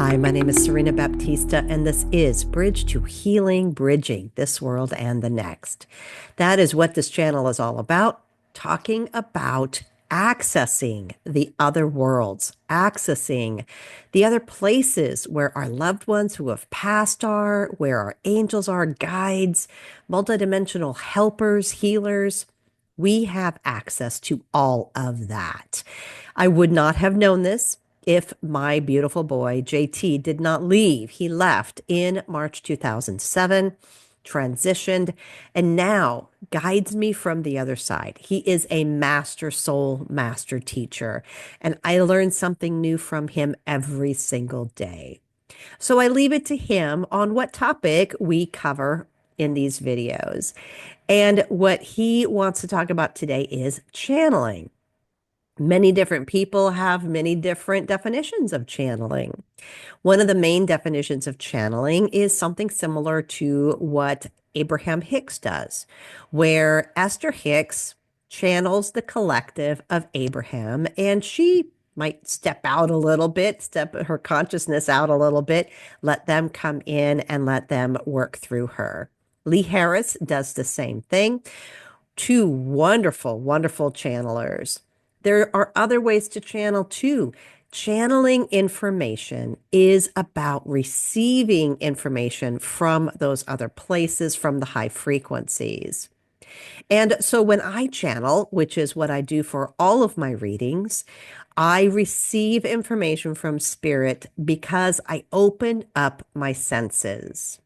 Hi, my name is Sarina Baptista, and this is Bridge to Healing, Bridging this world and the next. That is what this channel is all about, talking about accessing the other worlds, accessing the other places where our loved ones who have passed are, where our angels are, guides, multidimensional helpers, healers. We have access to all of that. I would not have known this if my beautiful boy, JT, did not leave. He left in March 2007, transitioned, and now guides me from the other side. He is a master soul, master teacher, and I learn something new from him every single day. So I leave it to him on what topic we cover in these videos. And what he wants to talk about today is channeling. Many different people have many different definitions of channeling. One of the main definitions of channeling is something similar to what Abraham Hicks does, where Esther Hicks channels the collective of Abraham, and she might step out a little bit, step her consciousness out a little bit, let them come in and let them work through her. Lee Harris does the same thing. Two wonderful, wonderful channelers. There are other ways to channel too. Channeling information is about receiving information from those other places, from the high frequencies. And so when I channel, which is what I do for all of my readings, I receive information from spirit because I open up my senses.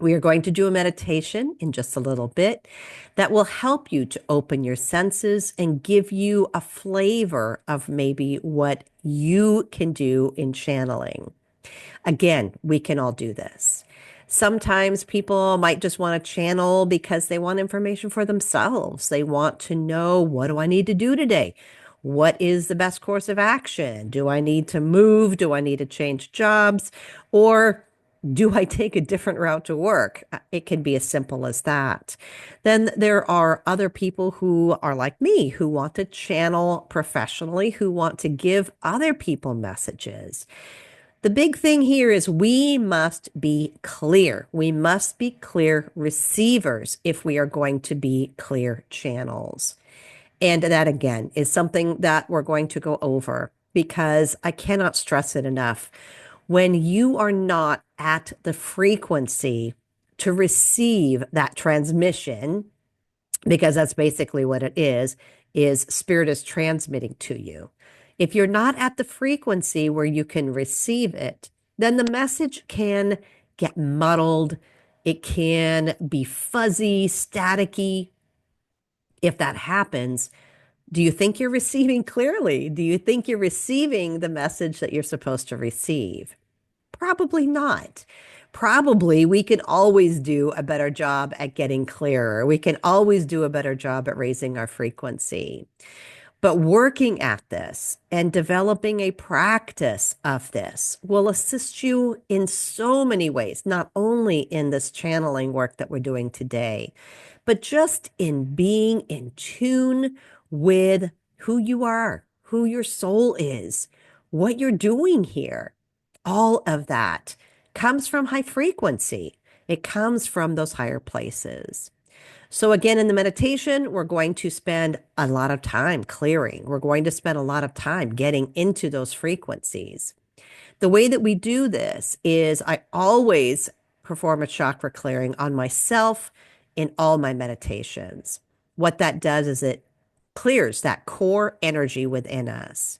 We are going to do a meditation in just a little bit that will help you to open your senses and give you a flavor of maybe what you can do in channeling. Again, we can all do this. Sometimes people might just want to channel because they want information for themselves. They want to know, what do I need to do today? What is the best course of action? Do I need to move? Do I need to change jobs? Or do I take a different route to work? It can be as simple as that. Then there are other people who are like me, who want to channel professionally, who want to give other people messages. The big thing here is we must be clear. We must be clear receivers if we are going to be clear channels. And that, again, is something that we're going to go over because I cannot stress it enough. When you are not at the frequency to receive that transmission, because that's basically what it is spirit is transmitting to you. If you're not at the frequency where you can receive it, then the message can get muddled. It can be fuzzy, staticky. If that happens, do you think you're receiving clearly? Do you think you're receiving the message that you're supposed to receive? Probably not. Probably we can always do a better job at getting clearer. We can always do a better job at raising our frequency. But working at this and developing a practice of this will assist you in so many ways, not only in this channeling work that we're doing today, but just in being in tune with who you are, who your soul is, what you're doing here. All of that comes from high frequency. It comes from those higher places. So again, in the meditation, we're going to spend a lot of time clearing. We're going to spend a lot of time getting into those frequencies. The way that we do this is I always perform a chakra clearing on myself in all my meditations. What that does is it clears that core energy within us.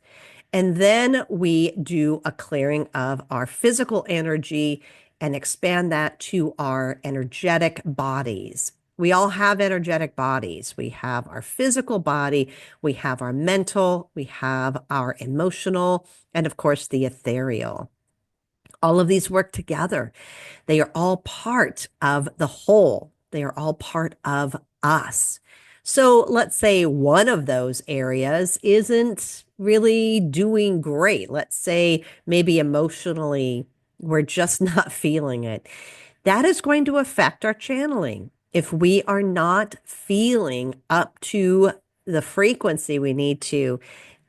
And then we do a clearing of our physical energy and expand that to our energetic bodies. We all have energetic bodies. We have our physical body, we have our mental, we have our emotional, and of course, the ethereal. All of these work together. They are all part of the whole. They are all part of us. So let's say one of those areas isn't really doing great. Let's say maybe emotionally, we're just not feeling it. That is going to affect our channeling. If we are not feeling up to the frequency we need to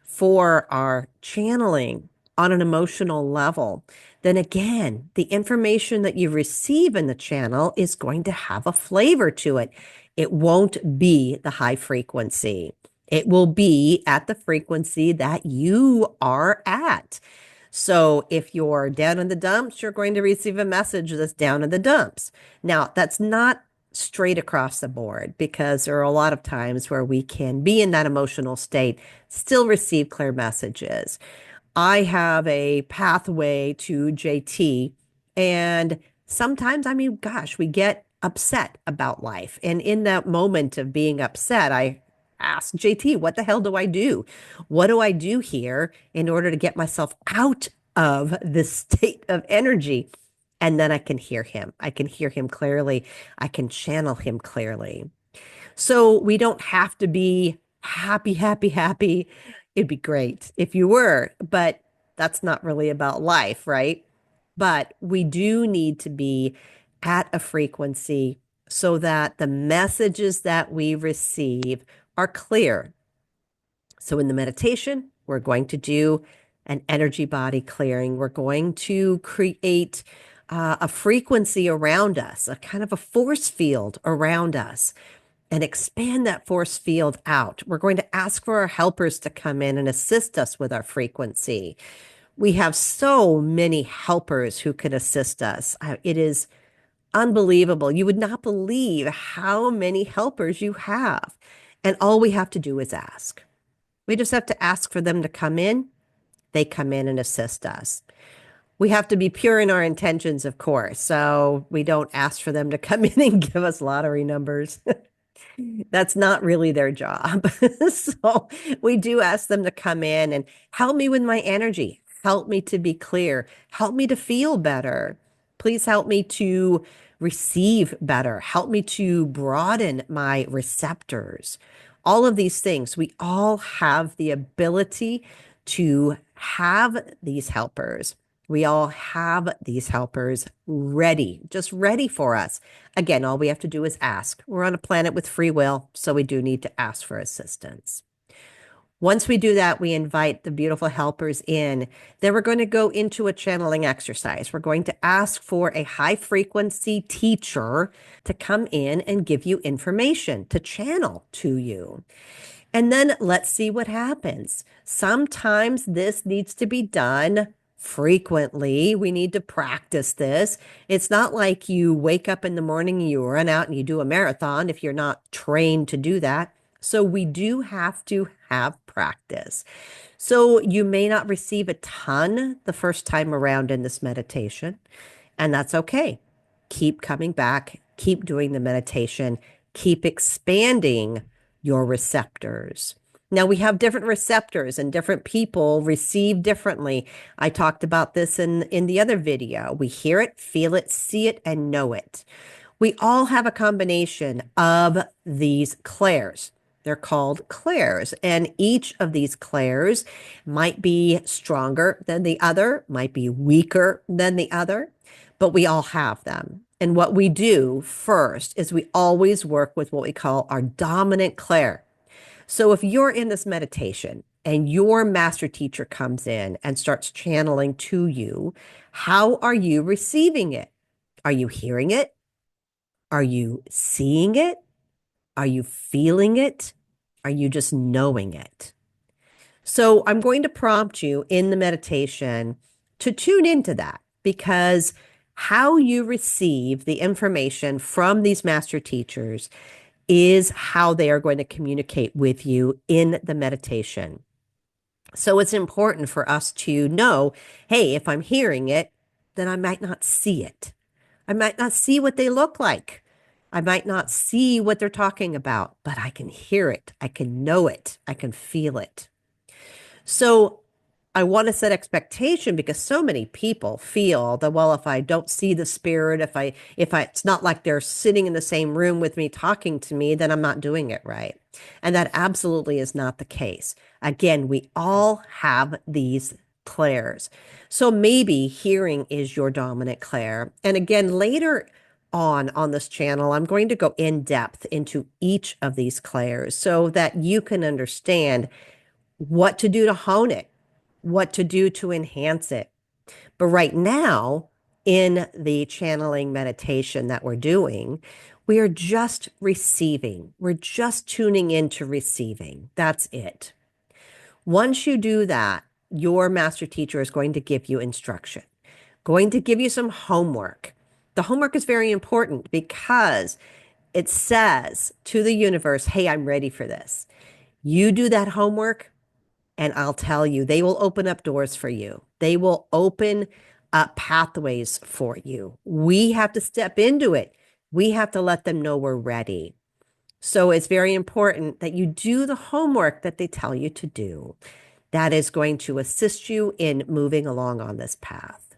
for our channeling on an emotional level, then again, the information that you receive in the channel is going to have a flavor to it. It won't be the high frequency. It will be at the frequency that you are at. So if you're down in the dumps, you're going to receive a message that's down in the dumps. Now, that's not straight across the board because there are a lot of times where we can be in that emotional state, still receive clear messages. I have a pathway to JT, and sometimes, I mean, gosh, we get upset about life. And in that moment of being upset, I ask JT, what the hell do I do? What do I do here in order to get myself out of this state of energy? And then I can hear him. I can hear him clearly. I can channel him clearly. So we don't have to be happy, happy, happy. It'd be great if you were, but that's not really about life, right? But we do need to be at a frequency so that the messages that we receive are clear. So in the meditation, we're going to do an energy body clearing. We're going to create a frequency around us, a kind of a force field around us, and expand that force field out. We're going to ask for our helpers to come in and assist us with our frequency. We have so many helpers who can assist us. It is unbelievable. You would not believe how many helpers you have. And all we have to do is ask. We just have to ask for them to come in. They come in and assist us. We have to be pure in our intentions, of course. So we don't ask for them to come in and give us lottery numbers. That's not really their job. So we do ask them to come in and help me with my energy, help me to be clear, help me to feel better. Please help me to receive better, help me to broaden my receptors. All of these things, we all have the ability to have these helpers. We all have these helpers ready, just ready for us. Again, all we have to do is ask. We're on a planet with free will, so we do need to ask for assistance. Once we do that, we invite the beautiful helpers in. Then we're going to go into a channeling exercise. We're going to ask for a high frequency teacher to come in and give you information to channel to you. And then let's see what happens. Sometimes this needs to be done frequently. We need to practice this. It's not like you wake up in the morning and you run out and you do a marathon if you're not trained to do that. So we do have to have practice. So you may not receive a ton the first time around in this meditation, and that's okay. Keep coming back, keep doing the meditation, keep expanding your receptors. Now, we have different receptors and different people receive differently. I talked about this in the other video. We hear it, feel it, see it, and know it. We all have a combination of these clairs. They're called clairs, and each of these clairs might be stronger than the other, might be weaker than the other, but we all have them. And what we do first is we always work with what we call our dominant clair. So if you're in this meditation and your master teacher comes in and starts channeling to you, how are you receiving it? Are you hearing it? Are you seeing it? Are you feeling it? Are you just knowing it? So I'm going to prompt you in the meditation to tune into that, because how you receive the information from these master teachers is how they are going to communicate with you in the meditation. So it's important for us to know, hey, if I'm hearing it, then I might not see it. I might not see what they look like. I might not see what they're talking about, but I can hear it. I can know it. I can feel it. So I want to set expectation, because so many people feel that, well, if I don't see the spirit, it's not like they're sitting in the same room with me talking to me, then I'm not doing it right. And that absolutely is not the case. Again, we all have these clairs. So maybe hearing is your dominant clair. And again, later on this channel, I'm going to go in depth into each of these clairs so that you can understand what to do to hone it, what to do to enhance it. But right now, in the channeling meditation that we're doing, we are just receiving. We're just tuning into receiving. That's it. Once you do that, your master teacher is going to give you instruction, going to give you some homework. The homework is very important because it says to the universe, hey, I'm ready for this. You do that homework, and I'll tell you, they will open up doors for you. They will open up pathways for you. We have to step into it. We have to let them know we're ready. So it's very important that you do the homework that they tell you to do. That is going to assist you in moving along on this path.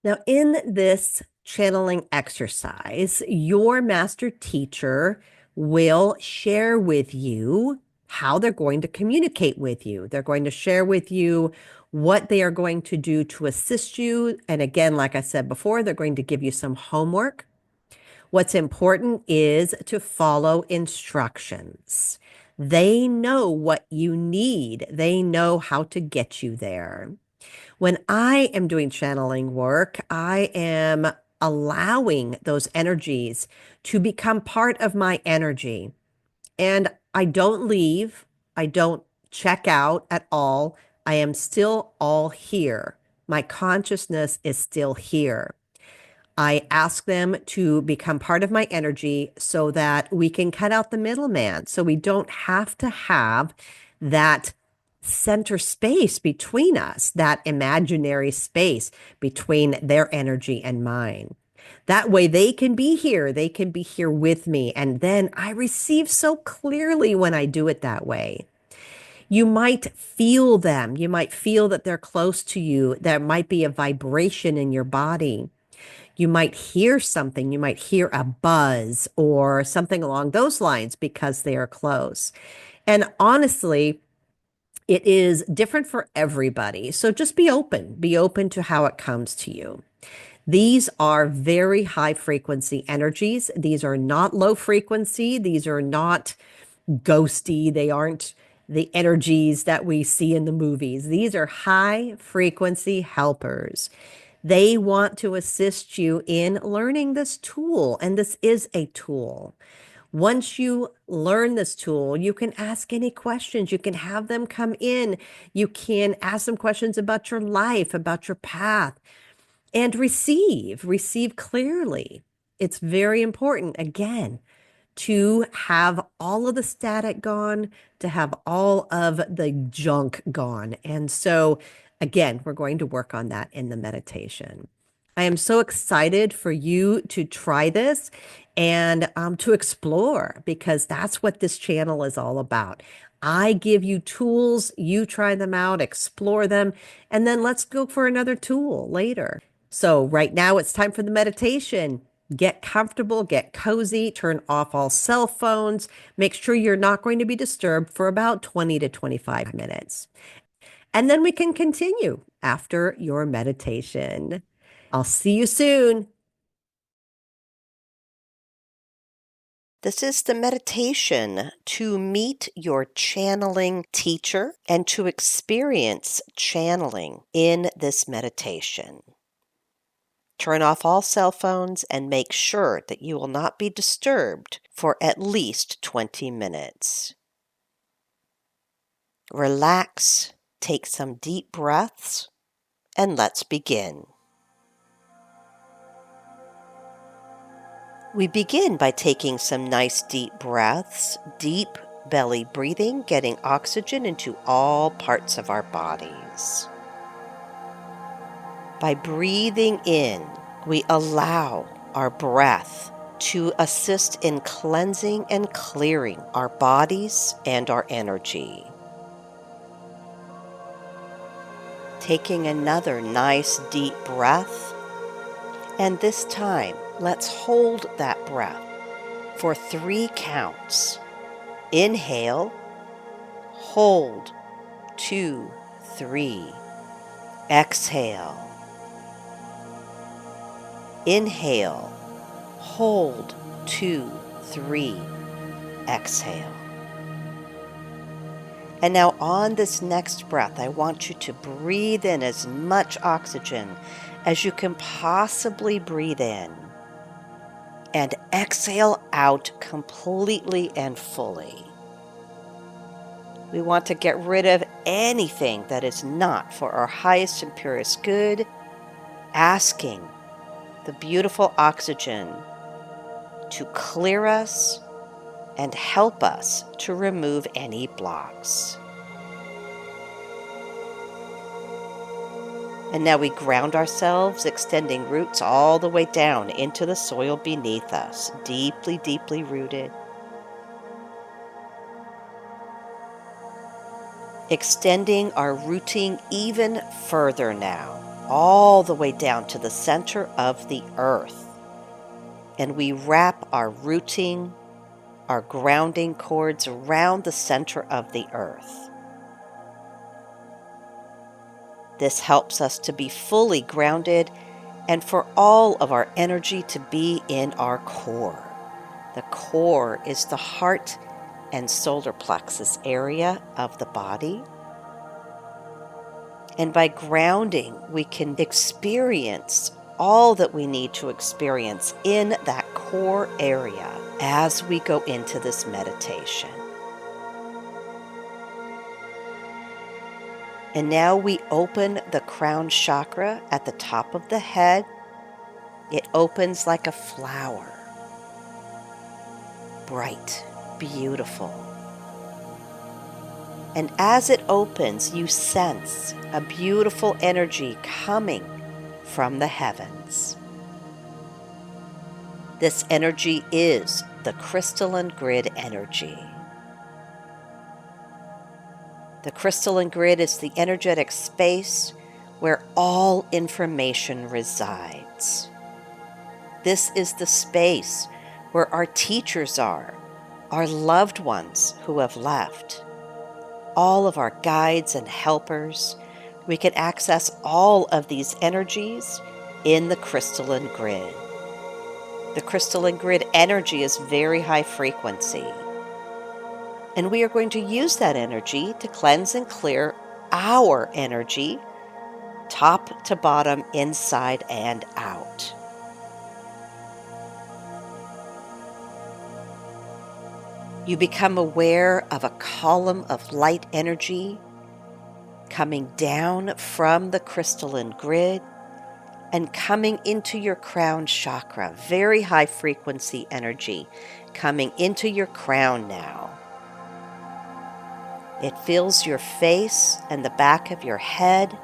Now, in this channeling exercise, your master teacher will share with you how they're going to communicate with you. They're going to share with you what they are going to do to assist you. And again, like I said before, they're going to give you some homework. What's important is to follow instructions. They know what you need. They know how to get you there. When I am doing channeling work, I am allowing those energies to become part of my energy. And I don't leave. I don't check out at all. I am still all here. My consciousness is still here. I ask them to become part of my energy so that we can cut out the middleman, so we don't have to have that center space between us, that imaginary space between their energy and mine. That way they can be here. They can be here with me. And then I receive so clearly when I do it that way. You might feel them. You might feel that they're close to you. There might be a vibration in your body. You might hear something, you might hear a buzz or something along those lines because they are close. And honestly, it is different for everybody. So just be open to how it comes to you. These are very high frequency energies. These are not low frequency. These are not ghosty. They aren't the energies that we see in the movies. These are high frequency helpers. They want to assist you in learning this tool, and this is a tool. Once you learn this tool, you can ask any questions. You can have them come in. You can ask them questions about your life, about your path, and receive clearly. It's very important, again, to have all of the static gone, to have all of the junk gone. And so, again, we're going to work on that in the meditation. I am so excited for you to try this and to explore, because that's what this channel is all about. I give you tools, you try them out, explore them, and then let's go for another tool later. So right now it's time for the meditation. Get comfortable, get cozy, turn off all cell phones. Make sure you're not going to be disturbed for about 20 to 25 minutes. And then we can continue after your meditation. I'll see you soon. This is the meditation to meet your channeling teacher and to experience channeling in this meditation. Turn off all cell phones and make sure that you will not be disturbed for at least 20 minutes. Relax, take some deep breaths, and let's begin. We begin by taking some nice deep breaths, deep belly breathing, getting oxygen into all parts of our bodies. By breathing in, we allow our breath to assist in cleansing and clearing our bodies and our energy. Taking another nice deep breath, and this time let's hold that breath for 3 counts. Inhale, hold, 2, 3. Exhale. Inhale, hold, 2, 3. Exhale. And now on this next breath, I want you to breathe in as much oxygen as you can possibly breathe in. And exhale out completely and fully. We want to get rid of anything that is not for our highest and purest good, asking the beautiful oxygen to clear us and help us to remove any blocks. And now we ground ourselves, extending roots all the way down into the soil beneath us, deeply, deeply rooted. Extending our rooting even further now, all the way down to the center of the earth. And we wrap our rooting, our grounding cords around the center of the earth. This helps us to be fully grounded and for all of our energy to be in our core. The core is the heart and solar plexus area of the body. And by grounding, we can experience all that we need to experience in that core area as we go into this meditation. And now we open the crown chakra at the top of the head. It opens like a flower. Bright, beautiful. And as it opens, you sense a beautiful energy coming from the heavens. This energy is the crystalline grid energy. The crystalline grid is the energetic space where all information resides. This is the space where our teachers are, our loved ones who have left, all of our guides and helpers. We can access all of these energies in the crystalline grid. The crystalline grid energy is very high frequency. And we are going to use that energy to cleanse and clear our energy, top to bottom, inside and out. You become aware of a column of light energy coming down from the crystalline grid and coming into your crown chakra. Very high frequency energy coming into your crown now. It fills your face and the back of your head,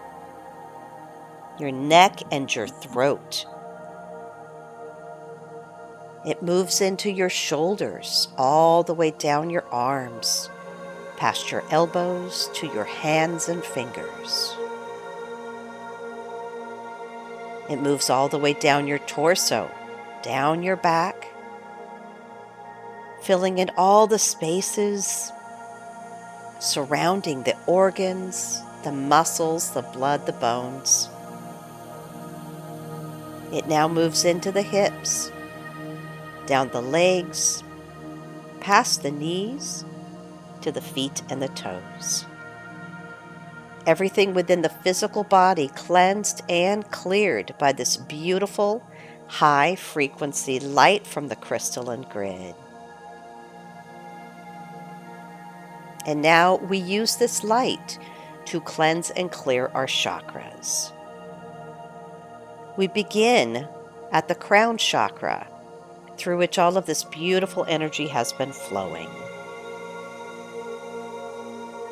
your neck and your throat. It moves into your shoulders, all the way down your arms, past your elbows to your hands and fingers. It moves all the way down your torso, down your back, filling in all the spaces surrounding the organs, the muscles, the blood, the bones. It now moves into the hips, down the legs, past the knees, to the feet and the toes. Everything within the physical body cleansed and cleared by this beautiful, high-frequency light from the crystalline grid. And now we use this light to cleanse and clear our chakras. We begin at the crown chakra, through which all of this beautiful energy has been flowing.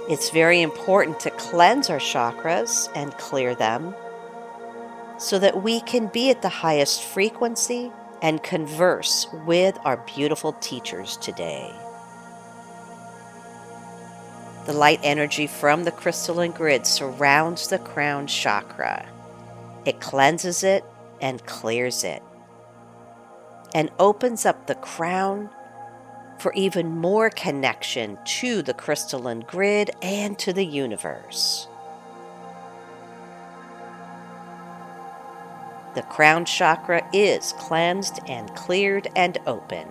It's very important to cleanse our chakras and clear them so that we can be at the highest frequency and converse with our beautiful teachers today. The light energy from the crystalline grid surrounds the crown chakra. It cleanses it and clears it, and opens up the crown for even more connection to the crystalline grid and to the universe. The crown chakra is cleansed and cleared and open.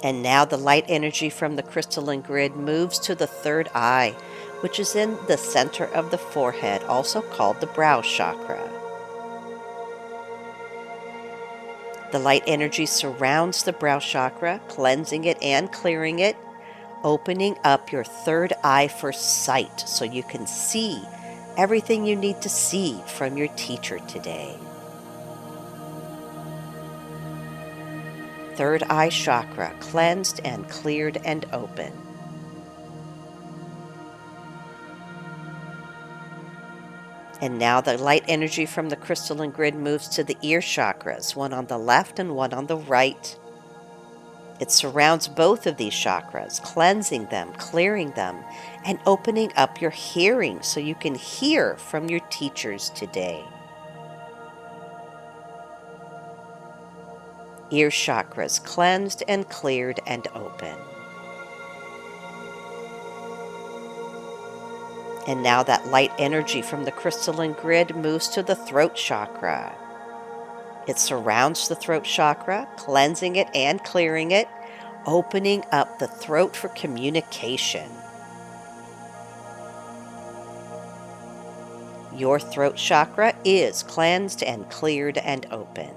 And now the light energy from the crystalline grid moves to the third eye, which is in the center of the forehead, also called the brow chakra. The light energy surrounds the brow chakra, cleansing it and clearing it, opening up your third eye for sight so you can see everything you need to see from your teacher today. Third eye chakra cleansed and cleared and open. And now the light energy from the crystalline grid moves to the ear chakras, one on the left and one on the right. It surrounds both of these chakras, cleansing them, clearing them, and opening up your hearing so you can hear from your teachers today. Ear chakras cleansed and cleared and open. And now that light energy from the crystalline grid moves to the throat chakra. It surrounds the throat chakra, cleansing it and clearing it, opening up the throat for communication. Your throat chakra is cleansed and cleared and open.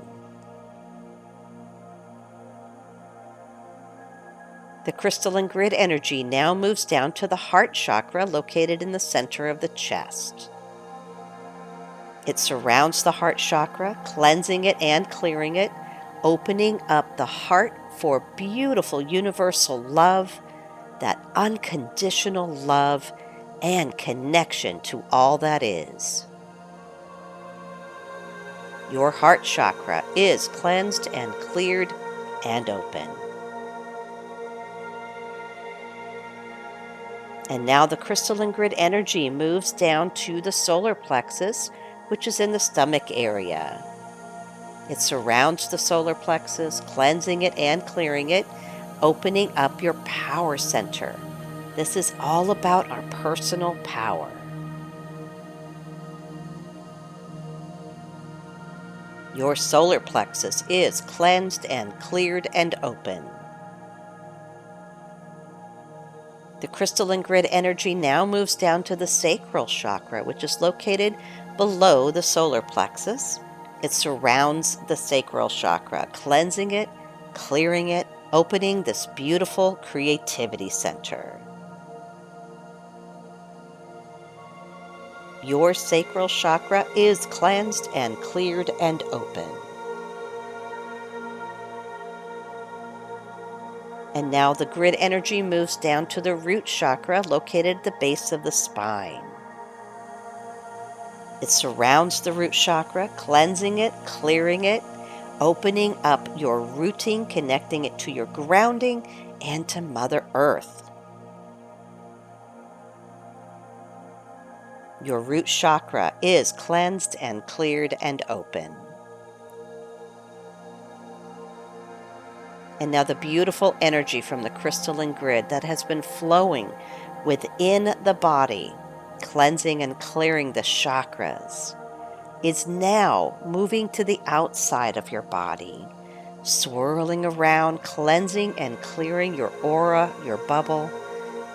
The crystalline grid energy now moves down to the heart chakra located in the center of the chest. It surrounds the heart chakra, cleansing it and clearing it, opening up the heart for beautiful universal love, that unconditional love and connection to all that is. Your heart chakra is cleansed and cleared and open. And now the crystalline grid energy moves down to the solar plexus, which is in the stomach area. It surrounds the solar plexus, cleansing it and clearing it, opening up your power center. This is all about our personal power. Your solar plexus is cleansed and cleared and open. The crystalline grid energy now moves down to the sacral chakra, which is located below the solar plexus. It surrounds the sacral chakra, cleansing it, clearing it, opening this beautiful creativity center. Your sacral chakra is cleansed and cleared and open. And now the grid energy moves down to the root chakra located at the base of the spine. It surrounds the root chakra, cleansing it, clearing it, opening up your rooting, connecting it to your grounding and to Mother Earth. Your root chakra is cleansed and cleared and open. And now the beautiful energy from the crystalline grid that has been flowing within the body, cleansing and clearing the chakras, is now moving to the outside of your body, swirling around, cleansing and clearing your aura, your bubble,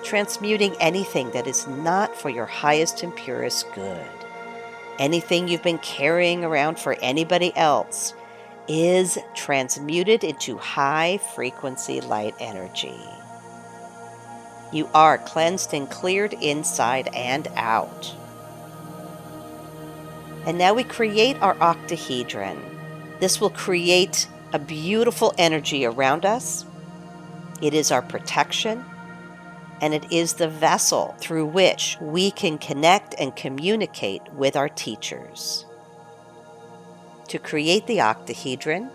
transmuting anything that is not for your highest and purest good. Anything you've been carrying around for anybody else is transmuted into high frequency light energy. You are cleansed and cleared inside and out. And now we create our octahedron. This will create a beautiful energy around us. It is our protection, and it is the vessel through which we can connect and communicate with our teachers. To create the octahedron,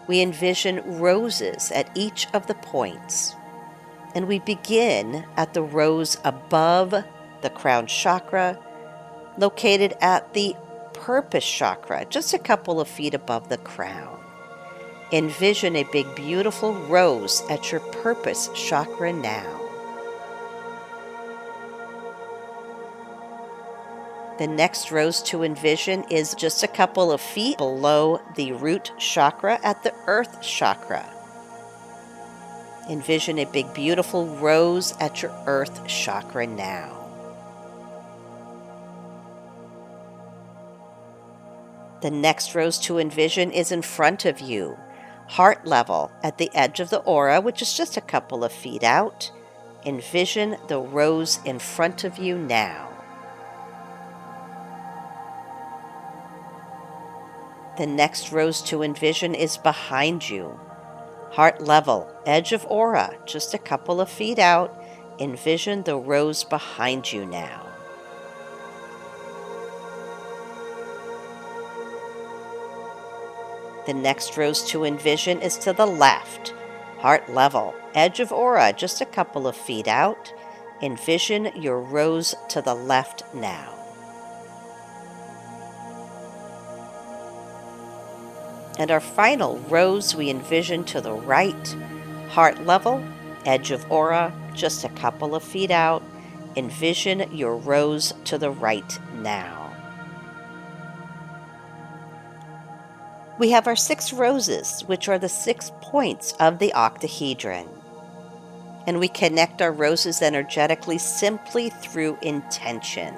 we envision roses at each of the points, and we begin at the rose above the crown chakra, located at the purpose chakra, just a couple of feet above the crown. Envision a big, beautiful rose at your purpose chakra now. The next rose to envision is just a couple of feet below the root chakra at the earth chakra. Envision a big, beautiful rose at your earth chakra now. The next rose to envision is in front of you, heart level at the edge of the aura, which is just a couple of feet out. Envision the rose in front of you now. The next rose to envision is behind you, heart level, edge of aura, just a couple of feet out. Envision the rose behind you now. The next rose to envision is to the left, heart level, edge of aura, just a couple of feet out. Envision your rose to the left now. And our final rose we envision to the right, heart level, edge of aura, just a couple of feet out. Envision your rose to the right now. We have our 6 roses, which are the 6 points of the octahedron. And we connect our roses energetically simply through intention.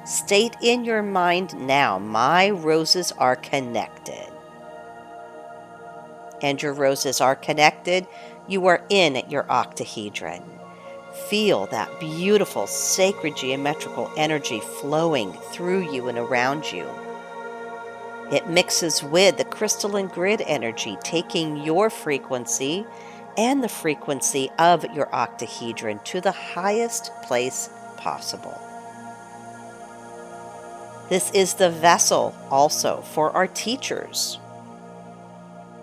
State in your mind now, my roses are connected. And your roses are connected. You are in your octahedron. Feel that beautiful, sacred geometrical energy flowing through you and around you. It mixes with the crystalline grid energy, taking your frequency and the frequency of your octahedron to the highest place possible. This is the vessel also for our teachers.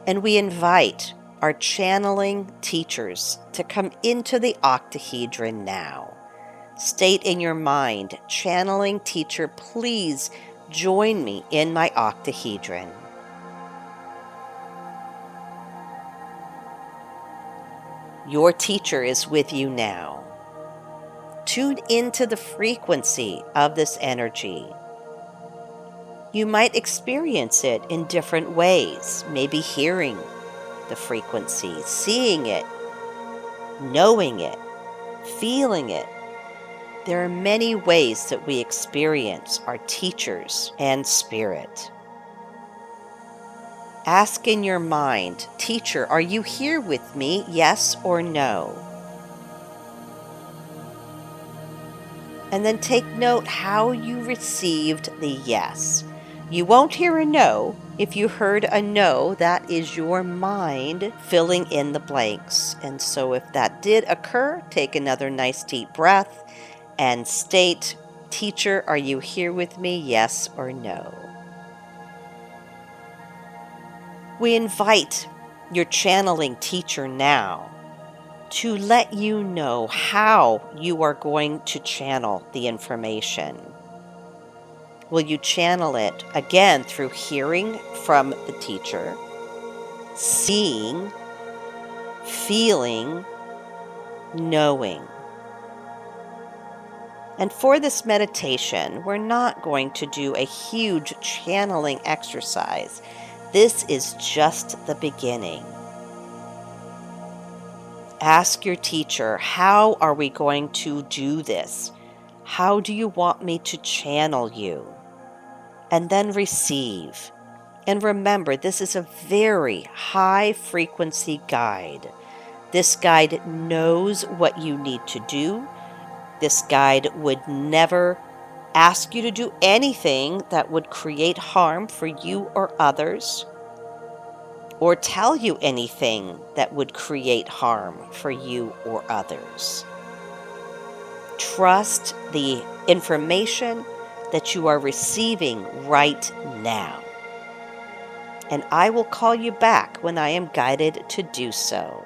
And we invite our channeling teachers to come into the octahedron now. State in your mind, channeling teacher, please join me in my octahedron. Your teacher is with you now. Tune into the frequency of this energy. You might experience it in different ways, maybe hearing the frequency, seeing it, knowing it, feeling it. There are many ways that we experience our teachers and spirit. Ask in your mind, teacher, are you here with me, yes or no? And then take note how you received the yes. You won't hear a no. If you heard a no, that is your mind filling in the blanks. And so if that did occur, take another nice deep breath and state, teacher, are you here with me, yes or no? We invite your channeling teacher now to let you know how you are going to channel the information. Will you channel it again through hearing from the teacher, seeing, feeling, knowing? And for this meditation, we're not going to do a huge channeling exercise. This is just the beginning. Ask your teacher, how are we going to do this? How do you want me to channel you? And then receive. And remember, this is a very high frequency guide. This guide knows what you need to do. This guide would never ask you to do anything that would create harm for you or others, or tell you anything that would create harm for you or others. Trust the information that you are receiving right now. And I will call you back when I am guided to do so.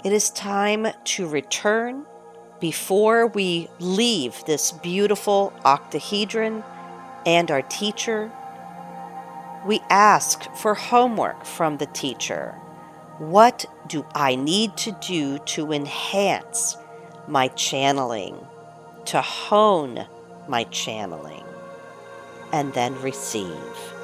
It is time to return. Before we leave this beautiful octahedron and our teacher, we ask for homework from the teacher. What do I need to do to enhance my channeling, to hone my channeling, and then receive?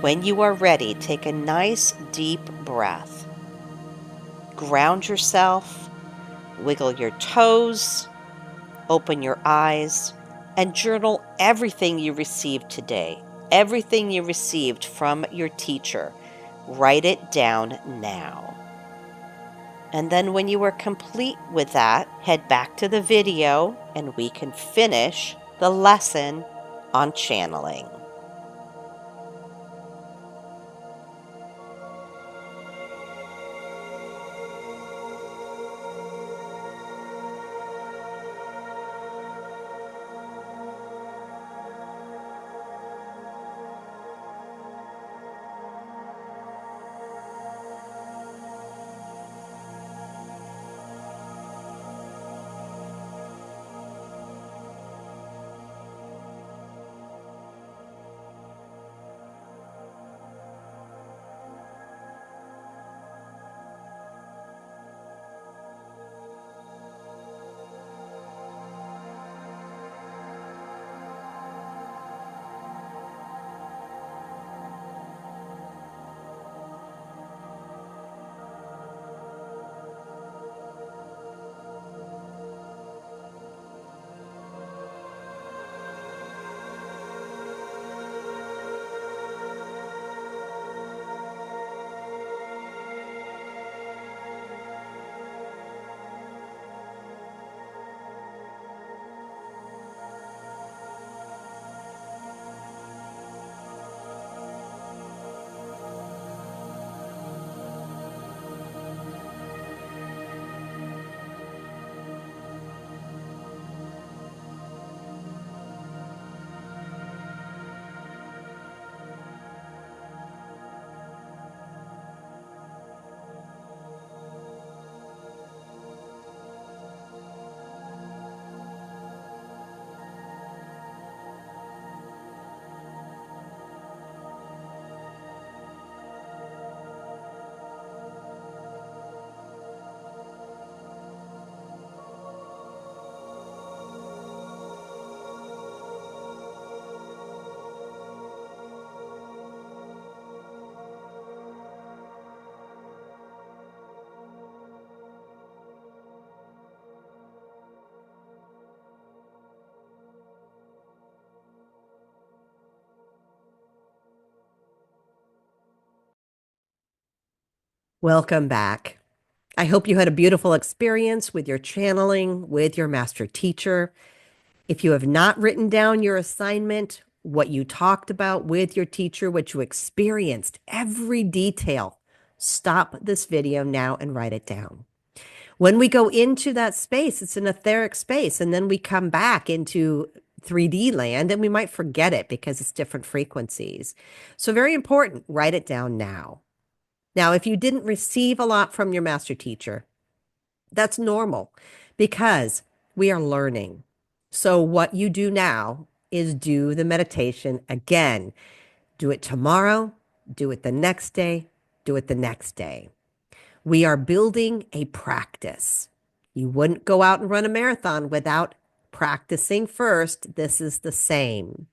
When you are ready, take a nice deep breath. Ground yourself, wiggle your toes, open your eyes, and journal everything you received today, everything you received from your teacher. Write it down now. And then when you are complete with that, head back to the video and we can finish the lesson on channeling. Welcome back. I hope you had a beautiful experience with your channeling with your master teacher. If you have not written down your assignment, what you talked about with your teacher, what you experienced, every detail, stop this video now and write it down. When we go into that space, it's an etheric space, and then we come back into 3D land and we might forget it because it's different frequencies. So, very important, write it down now. Now, if you didn't receive a lot from your master teacher, that's normal because we are learning. So, what you do now is do the meditation again. Do it tomorrow, do it the next day, do it the next day. We are building a practice. You wouldn't go out and run a marathon without practicing first. This is the same.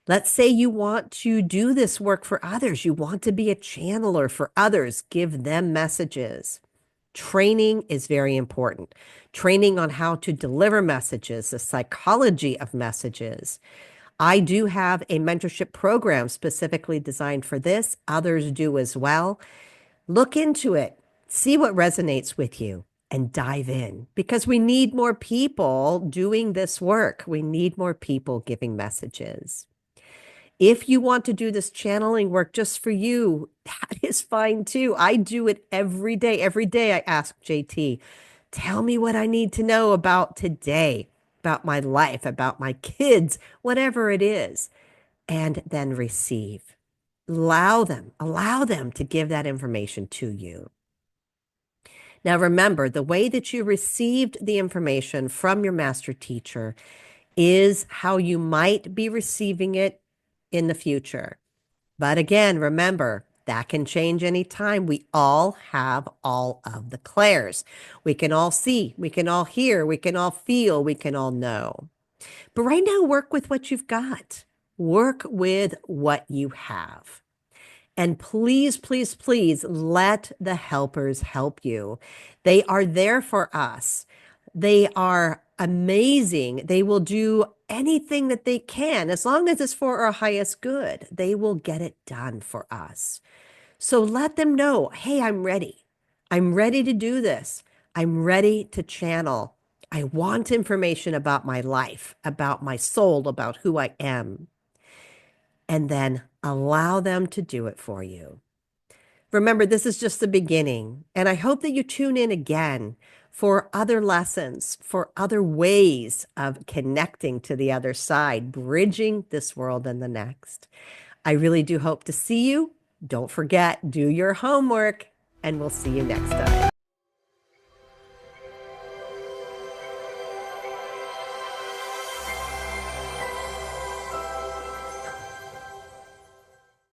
Let's say you want to do this work for others. You want to be a channeler for others. Give them messages. Training is very important. Training on how to deliver messages, the psychology of messages. I do have a mentorship program specifically designed for this. Others do as well. Look into it, see what resonates with you, and dive in because we need more people doing this work. We need more people giving messages. If you want to do this channeling work just for you, that is fine too. I do it every day. Every day I ask JT, tell me what I need to know about today, about my life, about my kids, whatever it is, and then receive. Allow them to give that information to you. Now, remember, the way that you received the information from your master teacher is how you might be receiving it in the future. But again, remember, that can change anytime. We all have all of the clairs. We can all see, we can all hear, we can all feel, we can all know. But right now, work with what you've got. Work with what you have. And please, please, please let the helpers help you. They are there for us. They are amazing. They will do anything that they can. As long as it's for our highest good, they will get it done for us. So let them know, hey, I'm ready. I'm ready to do this. I'm ready to channel. I want information about my life, about my soul, about who I am. And then allow them to do it for you. Remember, this is just the beginning, and I hope that you tune in again for other lessons, for other ways of connecting to the other side, bridging this world and the next. I really do hope to see you. Don't forget, do your homework, and we'll see you next time.